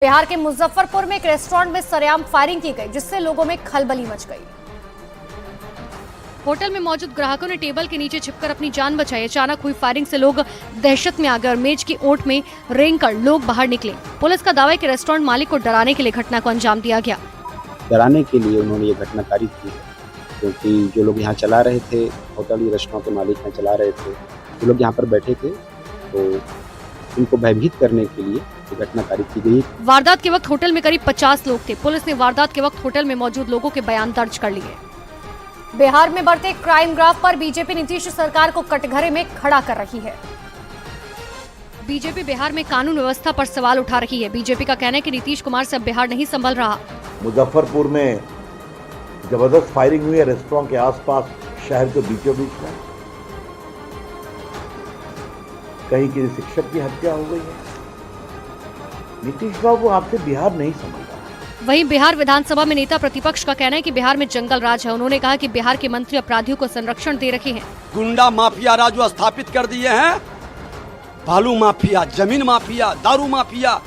बिहार के मुजफ्फरपुर में एक रेस्टोरेंट में सरेआम फायरिंग की गई, जिससे लोगों में खलबली मच गई। होटल में मौजूद ग्राहकों ने टेबल के नीचे छिपकर अपनी जान बचाई। अचानक हुई फायरिंग से लोग दहशत में आ गए और मेज की ओट में रेंगकर लोग बाहर निकले। पुलिस का दावा है कि रेस्टोरेंट मालिक को डराने के लिए घटना को अंजाम दिया गया। डराने के लिए उन्होंने ये घटनाकारी की है, क्योंकि जो लोग यहाँ चला रहे थे, होटल रेस्टोरेंट के मालिक यहाँ चला रहे थे, जो लोग यहाँ पर बैठे थे, तो उनको भयभीत करने के लिए ये घटनाकारी की गई। वारदात के वक्त होटल में करीब 50 लोग थे। पुलिस ने वारदात के वक्त होटल में मौजूद लोगों के बयान दर्ज कर लिए। बिहार में बढ़ते क्राइम ग्राफ पर बीजेपी नीतीश सरकार को कटघरे में खड़ा कर रही है। बीजेपी बिहार में कानून व्यवस्था पर सवाल उठा रही है। बीजेपी का कहना है कि नीतीश कुमार से अब बिहार नहीं संभल रहा। मुजफ्फरपुर में जबरदस्त फायरिंग हुई है रेस्टोरेंट के आसपास, शहर के बीचों बीच में। कहीं किसी शिक्षक की हत्या हो गई है। नीतीश बाबू आपसे बिहार नहीं संभल रहा। वहीं बिहार विधानसभा में नेता प्रतिपक्ष का कहना है कि बिहार में जंगल राज है। उन्होंने कहा कि बिहार के मंत्री अपराधियों को संरक्षण दे रखे हैं। गुंडा माफिया राज स्थापित कर दिए हैं। बालू माफिया, जमीन माफिया, दारू माफिया,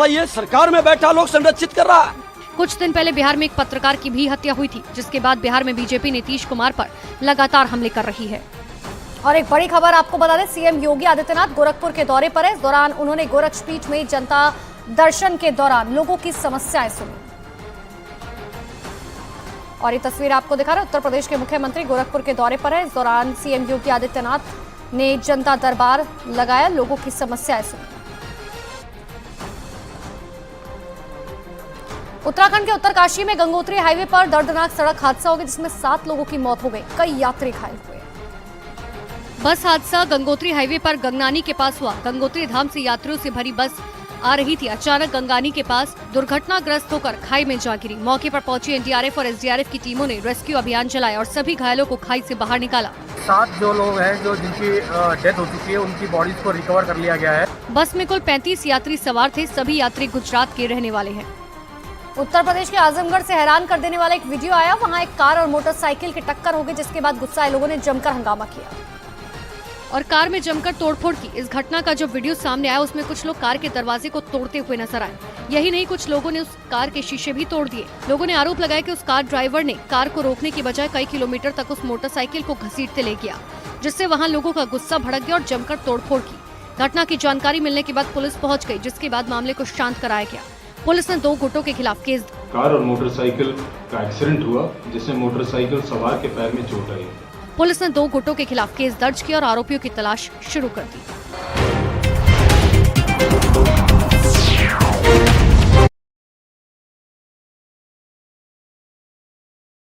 ये सरकार में बैठा लोग संरक्षित कर रहा है। कुछ दिन पहले बिहार में एक पत्रकार की भी हत्या हुई थी, जिसके बाद बिहार में बीजेपी नीतीश कुमार पर लगातार हमले कर रही है। और एक बड़ी खबर आपको बता दें, सीएम योगी आदित्यनाथ गोरखपुर के दौरे पर है। इस दौरान उन्होंने गोरक्षपीठ में जनता दर्शन के दौरान लोगों की समस्याएं सुनी। और ये तस्वीर आपको दिखा रहे, उत्तर प्रदेश के मुख्यमंत्री गोरखपुर के दौरे पर है। इस दौरान सीएम योगी आदित्यनाथ ने जनता दरबार लगाया, लोगों की समस्याएं सुनी। उत्तराखंड के उत्तरकाशी में गंगोत्री हाईवे पर दर्दनाक सड़क हादसा हो गया, जिसमें 7 लोगों की मौत हो गई, कई यात्री घायल हुए। बस हादसा गंगोत्री हाईवे पर गंगनानी के पास हुआ। गंगोत्री धाम से यात्रियों से भरी बस आ रही थी। अचानक गंगानी के पास दुर्घटनाग्रस्त होकर खाई में जा गिरी। मौके पर पहुंची एनडीआरएफ और एसडीआरएफ की टीमों ने रेस्क्यू अभियान चलाया और सभी घायलों को खाई से बाहर निकाला। 7 जो लोग हैं जिनकी डेथ हो चुकी है, उनकी बॉडीज को रिकवर कर लिया गया है। बस में कुल 35 यात्री सवार थे। सभी यात्री गुजरात के रहने वाले हैं। उत्तर प्रदेश के आजमगढ़ से हैरान कर देने वाला एक वीडियो आया। वहाँ एक कार और मोटरसाइकिल की टक्कर हो गई, जिसके बाद गुस्साए लोगों ने जमकर हंगामा किया और कार में जमकर तोड़फोड़ की। इस घटना का जो वीडियो सामने आया, उसमें कुछ लोग कार के दरवाजे को तोड़ते हुए नजर आए। यही नहीं, कुछ लोगों ने उस कार के शीशे भी तोड़ दिए। लोगों ने आरोप लगाया कि उस कार ड्राइवर ने कार को रोकने की बजाय कई किलोमीटर तक उस मोटरसाइकिल को घसीटते ले गया, जिससे वहां लोगों का गुस्सा भड़क गया और जमकर तोड़फोड़ की। घटना की जानकारी मिलने के बाद पुलिस पहुंच गई, जिसके बाद मामले को शांत कराया गया। पुलिस ने 2 गुटों के खिलाफ केस। कार और मोटरसाइकिल का एक्सीडेंट हुआ, जिससे मोटरसाइकिल सवार के पैर में चोट आई। पुलिस ने 2 गुटों के खिलाफ केस दर्ज किया और आरोपियों की तलाश शुरू कर दी।